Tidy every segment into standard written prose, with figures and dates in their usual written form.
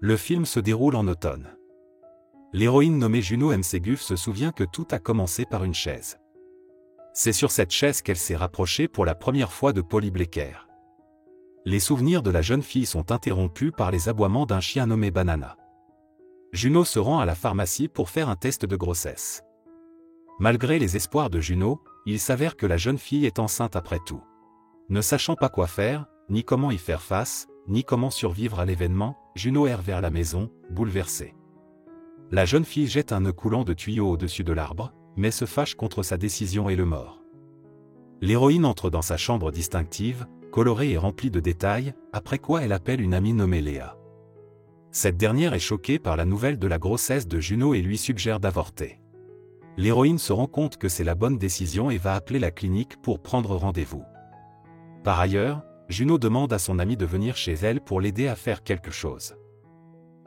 Le film se déroule en automne. L'héroïne nommée Juno M. Seguff se souvient que tout a commencé par une chaise. C'est sur cette chaise qu'elle s'est rapprochée pour la première fois de Polly Blecker. Les souvenirs de la jeune fille sont interrompus par les aboiements d'un chien nommé Banana. Juno se rend à la pharmacie pour faire un test de grossesse. Malgré les espoirs de Juno, il s'avère que la jeune fille est enceinte après tout. Ne sachant pas quoi faire, ni comment y faire face, ni comment survivre à l'événement, Juno erre vers la maison, bouleversée. La jeune fille jette un nœud coulant de tuyau au-dessus de l'arbre, mais se fâche contre sa décision et le mord. L'héroïne entre dans sa chambre distinctive, colorée et remplie de détails, après quoi elle appelle une amie nommée Léa. Cette dernière est choquée par la nouvelle de la grossesse de Juno et lui suggère d'avorter. L'héroïne se rend compte que c'est la bonne décision et va appeler la clinique pour prendre rendez-vous. Par ailleurs, Juno demande à son amie de venir chez elle pour l'aider à faire quelque chose.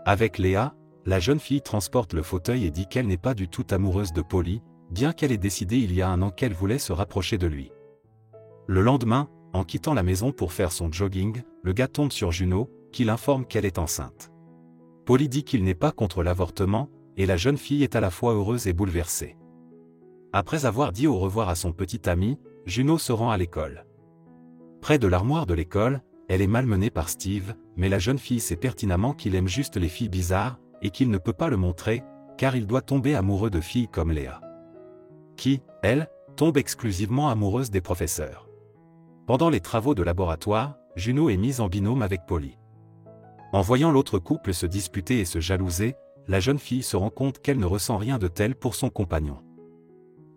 Avec Léa, la jeune fille transporte le fauteuil et dit qu'elle n'est pas du tout amoureuse de Polly, bien qu'elle ait décidé il y a un an qu'elle voulait se rapprocher de lui. Le lendemain, en quittant la maison pour faire son jogging, le gars tombe sur Juno, qui l'informe qu'elle est enceinte. Polly dit qu'il n'est pas contre l'avortement, et la jeune fille est à la fois heureuse et bouleversée. Après avoir dit au revoir à son petit ami, Juno se rend à l'école. Près de l'armoire de l'école, elle est malmenée par Steve, mais la jeune fille sait pertinemment qu'il aime juste les filles bizarres, et qu'il ne peut pas le montrer, car il doit tomber amoureux de filles comme Léa. Qui, elle, tombe exclusivement amoureuse des professeurs. Pendant les travaux de laboratoire, Juno est mise en binôme avec Polly. En voyant l'autre couple se disputer et se jalouser, la jeune fille se rend compte qu'elle ne ressent rien de tel pour son compagnon.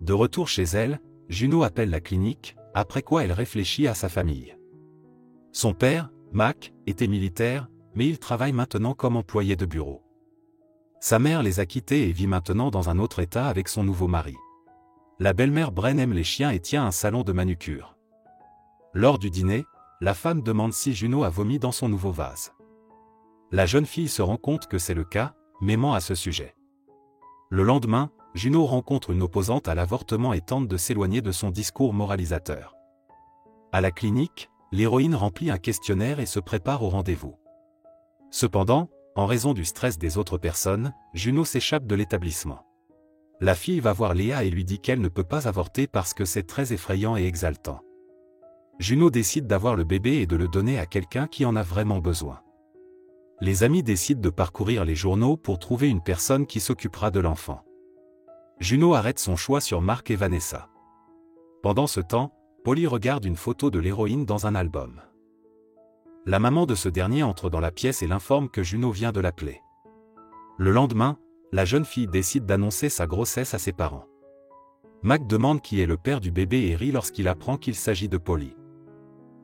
De retour chez elle, Juno appelle la clinique, après quoi elle réfléchit à sa famille. Son père, Mac, était militaire, mais il travaille maintenant comme employé de bureau. Sa mère les a quittés et vit maintenant dans un autre état avec son nouveau mari. La belle-mère Bren aime les chiens et tient un salon de manucure. Lors du dîner, la femme demande si Juno a vomi dans son nouveau vase. La jeune fille se rend compte que c'est le cas, mais ment à ce sujet. Le lendemain, Juno rencontre une opposante à l'avortement et tente de s'éloigner de son discours moralisateur. À la clinique, l'héroïne remplit un questionnaire et se prépare au rendez-vous. Cependant, en raison du stress des autres personnes, Juno s'échappe de l'établissement. La fille va voir Léa et lui dit qu'elle ne peut pas avorter parce que c'est très effrayant et exaltant. Juno décide d'avoir le bébé et de le donner à quelqu'un qui en a vraiment besoin. Les amis décident de parcourir les journaux pour trouver une personne qui s'occupera de l'enfant. Juno arrête son choix sur Mark et Vanessa. Pendant ce temps, Polly regarde une photo de l'héroïne dans un album. La maman de ce dernier entre dans la pièce et l'informe que Juno vient de l'appeler. Le lendemain, la jeune fille décide d'annoncer sa grossesse à ses parents. Mac demande qui est le père du bébé et rit lorsqu'il apprend qu'il s'agit de Polly.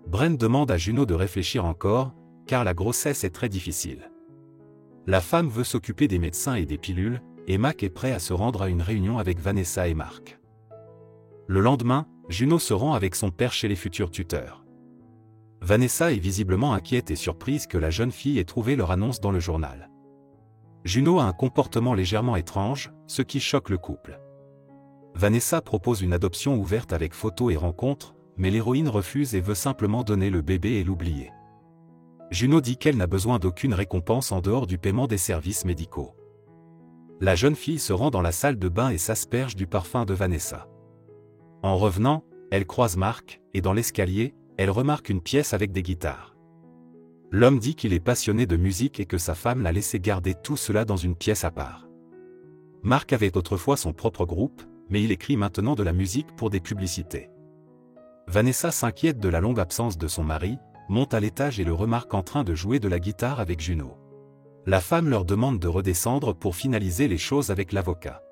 Bren demande à Juno de réfléchir encore, car la grossesse est très difficile. La femme veut s'occuper des médecins et des pilules, et Mac est prêt à se rendre à une réunion avec Vanessa et Mark. Le lendemain, Juno se rend avec son père chez les futurs tuteurs. Vanessa est visiblement inquiète et surprise que la jeune fille ait trouvé leur annonce dans le journal. Juno a un comportement légèrement étrange, ce qui choque le couple. Vanessa propose une adoption ouverte avec photos et rencontres, mais l'héroïne refuse et veut simplement donner le bébé et l'oublier. Juno dit qu'elle n'a besoin d'aucune récompense en dehors du paiement des services médicaux. La jeune fille se rend dans la salle de bain et s'asperge du parfum de Vanessa. En revenant, elle croise Mark, et dans l'escalier, elle remarque une pièce avec des guitares. L'homme dit qu'il est passionné de musique et que sa femme l'a laissé garder tout cela dans une pièce à part. Mark avait autrefois son propre groupe, mais il écrit maintenant de la musique pour des publicités. Vanessa s'inquiète de la longue absence de son mari, monte à l'étage et le remarque en train de jouer de la guitare avec Juno. La femme leur demande de redescendre pour finaliser les choses avec l'avocat.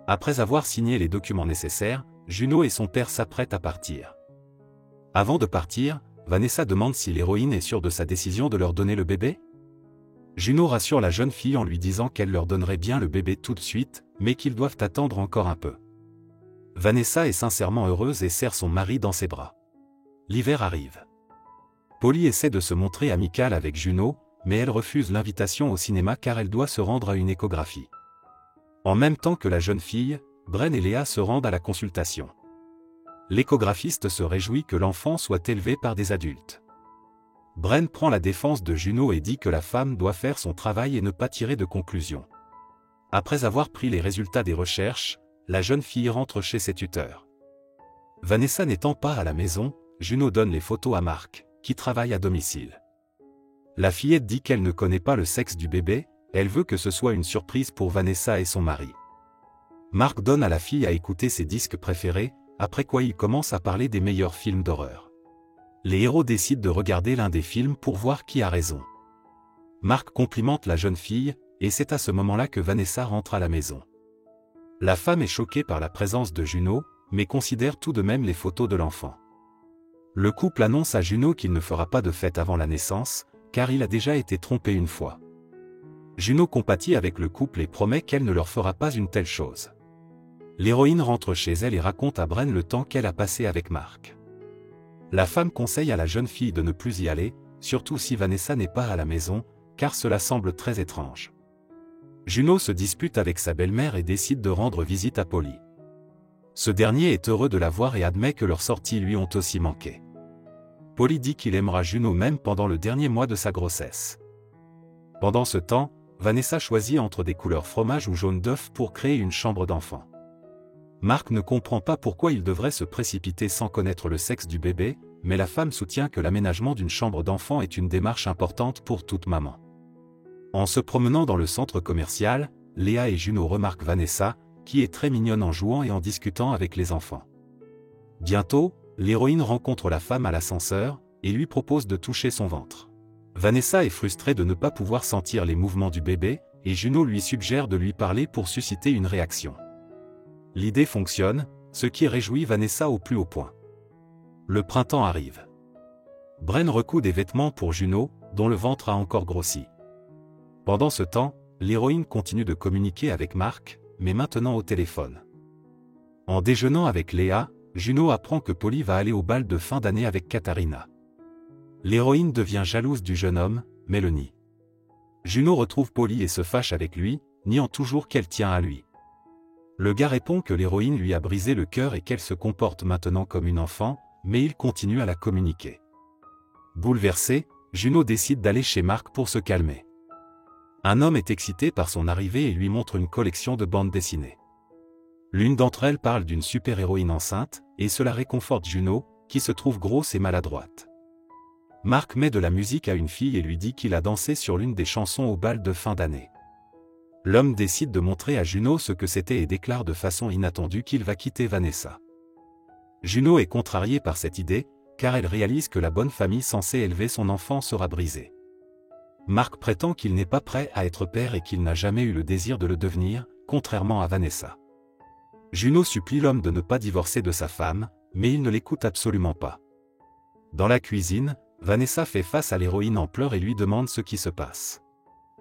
Après avoir signé les documents nécessaires, Juno et son père s'apprêtent à partir. Avant de partir, Vanessa demande si l'héroïne est sûre de sa décision de leur donner le bébé. Juno rassure la jeune fille en lui disant qu'elle leur donnerait bien le bébé tout de suite, mais qu'ils doivent attendre encore un peu. Vanessa est sincèrement heureuse et serre son mari dans ses bras. L'hiver arrive. Polly essaie de se montrer amicale avec Juno, mais elle refuse l'invitation au cinéma car elle doit se rendre à une échographie. En même temps que la jeune fille, Bren et Léa se rendent à la consultation. L'échographiste se réjouit que l'enfant soit élevé par des adultes. Bren prend la défense de Juno et dit que la femme doit faire son travail et ne pas tirer de conclusions. Après avoir pris les résultats des recherches, la jeune fille rentre chez ses tuteurs. Vanessa n'étant pas à la maison, Juno donne les photos à Mark, qui travaille à domicile. La fillette dit qu'elle ne connaît pas le sexe du bébé, elle veut que ce soit une surprise pour Vanessa et son mari. Mark donne à la fille à écouter ses disques préférés, après quoi il commence à parler des meilleurs films d'horreur. Les héros décident de regarder l'un des films pour voir qui a raison. Mark complimente la jeune fille, et c'est à ce moment-là que Vanessa rentre à la maison. La femme est choquée par la présence de Juno, mais considère tout de même les photos de l'enfant. Le couple annonce à Juno qu'il ne fera pas de fête avant la naissance, car il a déjà été trompé une fois. Juno compatit avec le couple et promet qu'elle ne leur fera pas une telle chose. L'héroïne rentre chez elle et raconte à Bren le temps qu'elle a passé avec Mark. La femme conseille à la jeune fille de ne plus y aller, surtout si Vanessa n'est pas à la maison, car cela semble très étrange. Juno se dispute avec sa belle-mère et décide de rendre visite à Polly. Ce dernier est heureux de la voir et admet que leurs sorties lui ont aussi manqué. Polly dit qu'il aimera Juno même pendant le dernier mois de sa grossesse. Pendant ce temps, Vanessa choisit entre des couleurs fromage ou jaune d'œuf pour créer une chambre d'enfant. Mark ne comprend pas pourquoi il devrait se précipiter sans connaître le sexe du bébé, mais la femme soutient que l'aménagement d'une chambre d'enfant est une démarche importante pour toute maman. En se promenant dans le centre commercial, Léa et Juno remarquent Vanessa, qui est très mignonne en jouant et en discutant avec les enfants. Bientôt, l'héroïne rencontre la femme à l'ascenseur, et lui propose de toucher son ventre. Vanessa est frustrée de ne pas pouvoir sentir les mouvements du bébé, et Juno lui suggère de lui parler pour susciter une réaction. L'idée fonctionne, ce qui réjouit Vanessa au plus haut point. Le printemps arrive. Bren recoud des vêtements pour Juno, dont le ventre a encore grossi. Pendant ce temps, l'héroïne continue de communiquer avec Mark, mais maintenant au téléphone. En déjeunant avec Léa, Juno apprend que Polly va aller au bal de fin d'année avec Katharina. L'héroïne devient jalouse du jeune homme, mais le nie. Juno retrouve Polly et se fâche avec lui, niant toujours qu'elle tient à lui. Le gars répond que l'héroïne lui a brisé le cœur et qu'elle se comporte maintenant comme une enfant, mais il continue à la communiquer. Bouleversée, Juno décide d'aller chez Mark pour se calmer. Un homme est excité par son arrivée et lui montre une collection de bandes dessinées. L'une d'entre elles parle d'une super-héroïne enceinte, et cela réconforte Juno, qui se trouve grosse et maladroite. Mark met de la musique à une fille et lui dit qu'il a dansé sur l'une des chansons au bal de fin d'année. L'homme décide de montrer à Juno ce que c'était et déclare de façon inattendue qu'il va quitter Vanessa. Juno est contrariée par cette idée, car elle réalise que la bonne famille censée élever son enfant sera brisée. Mark prétend qu'il n'est pas prêt à être père et qu'il n'a jamais eu le désir de le devenir, contrairement à Vanessa. Juno supplie l'homme de ne pas divorcer de sa femme, mais il ne l'écoute absolument pas. Dans la cuisine, Vanessa fait face à l'héroïne en pleurs et lui demande ce qui se passe.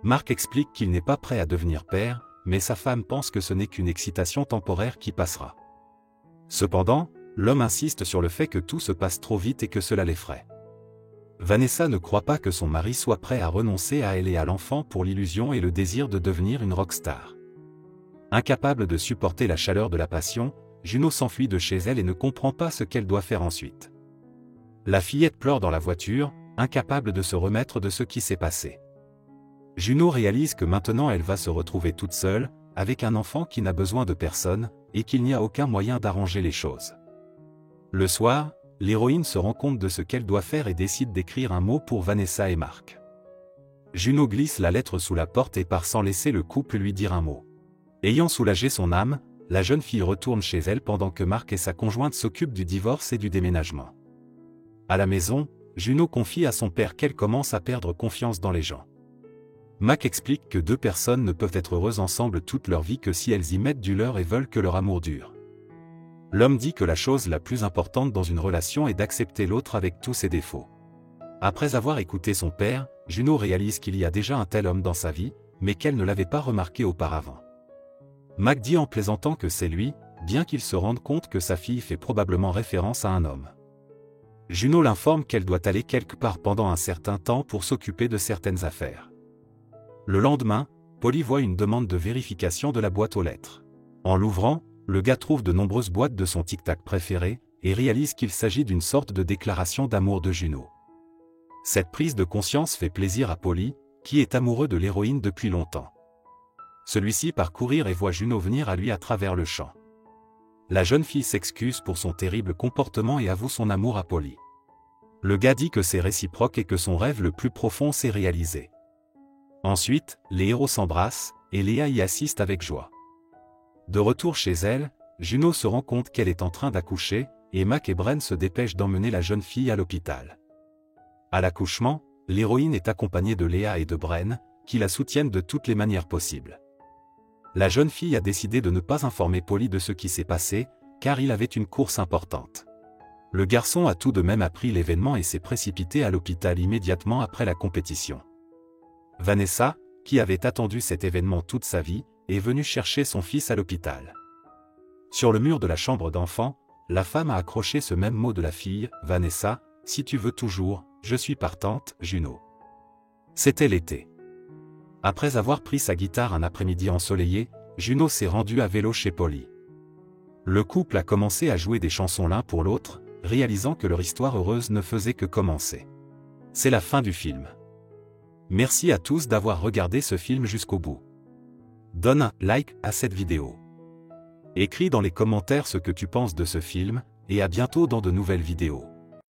Mark explique qu'il n'est pas prêt à devenir père, mais sa femme pense que ce n'est qu'une excitation temporaire qui passera. Cependant, l'homme insiste sur le fait que tout se passe trop vite et que cela l'effraie. Vanessa ne croit pas que son mari soit prêt à renoncer à elle et à l'enfant pour l'illusion et le désir de devenir une rockstar. Incapable de supporter la chaleur de la passion, Juno s'enfuit de chez elle et ne comprend pas ce qu'elle doit faire ensuite. La fillette pleure dans la voiture, incapable de se remettre de ce qui s'est passé. Juno réalise que maintenant elle va se retrouver toute seule, avec un enfant qui n'a besoin de personne, et qu'il n'y a aucun moyen d'arranger les choses. Le soir, l'héroïne se rend compte de ce qu'elle doit faire et décide d'écrire un mot pour Vanessa et Mark. Juno glisse la lettre sous la porte et part sans laisser le couple lui dire un mot. Ayant soulagé son âme, la jeune fille retourne chez elle pendant que Mark et sa conjointe s'occupent du divorce et du déménagement. À la maison, Juno confie à son père qu'elle commence à perdre confiance dans les gens. Mac explique que deux personnes ne peuvent être heureuses ensemble toute leur vie que si elles y mettent du leur et veulent que leur amour dure. L'homme dit que la chose la plus importante dans une relation est d'accepter l'autre avec tous ses défauts. Après avoir écouté son père, Juno réalise qu'il y a déjà un tel homme dans sa vie, mais qu'elle ne l'avait pas remarqué auparavant. Mac dit en plaisantant que c'est lui, bien qu'il se rende compte que sa fille fait probablement référence à un homme. Juno l'informe qu'elle doit aller quelque part pendant un certain temps pour s'occuper de certaines affaires. Le lendemain, Polly voit une demande de vérification de la boîte aux lettres. En l'ouvrant, le gars trouve de nombreuses boîtes de son tic-tac préféré, et réalise qu'il s'agit d'une sorte de déclaration d'amour de Juno. Cette prise de conscience fait plaisir à Polly, qui est amoureux de l'héroïne depuis longtemps. Celui-ci part courir et voit Juno venir à lui à travers le champ. La jeune fille s'excuse pour son terrible comportement et avoue son amour à Polly. Le gars dit que c'est réciproque et que son rêve le plus profond s'est réalisé. Ensuite, les héros s'embrassent, et Léa y assiste avec joie. De retour chez elle, Juno se rend compte qu'elle est en train d'accoucher, et Mac et Bren se dépêchent d'emmener la jeune fille à l'hôpital. À l'accouchement, l'héroïne est accompagnée de Léa et de Bren, qui la soutiennent de toutes les manières possibles. La jeune fille a décidé de ne pas informer Polly de ce qui s'est passé, car il avait une course importante. Le garçon a tout de même appris l'événement et s'est précipité à l'hôpital immédiatement après la compétition. Vanessa, qui avait attendu cet événement toute sa vie, est venue chercher son fils à l'hôpital. Sur le mur de la chambre d'enfant, la femme a accroché ce même mot de la fille, « Vanessa, si tu veux toujours, je suis partante, Juno ». C'était l'été. Après avoir pris sa guitare un après-midi ensoleillé, Juno s'est rendue à vélo chez Polly. Le couple a commencé à jouer des chansons l'un pour l'autre, réalisant que leur histoire heureuse ne faisait que commencer. C'est la fin du film. Merci à tous d'avoir regardé ce film jusqu'au bout. Donne un like à cette vidéo. Écris dans les commentaires ce que tu penses de ce film, et à bientôt dans de nouvelles vidéos.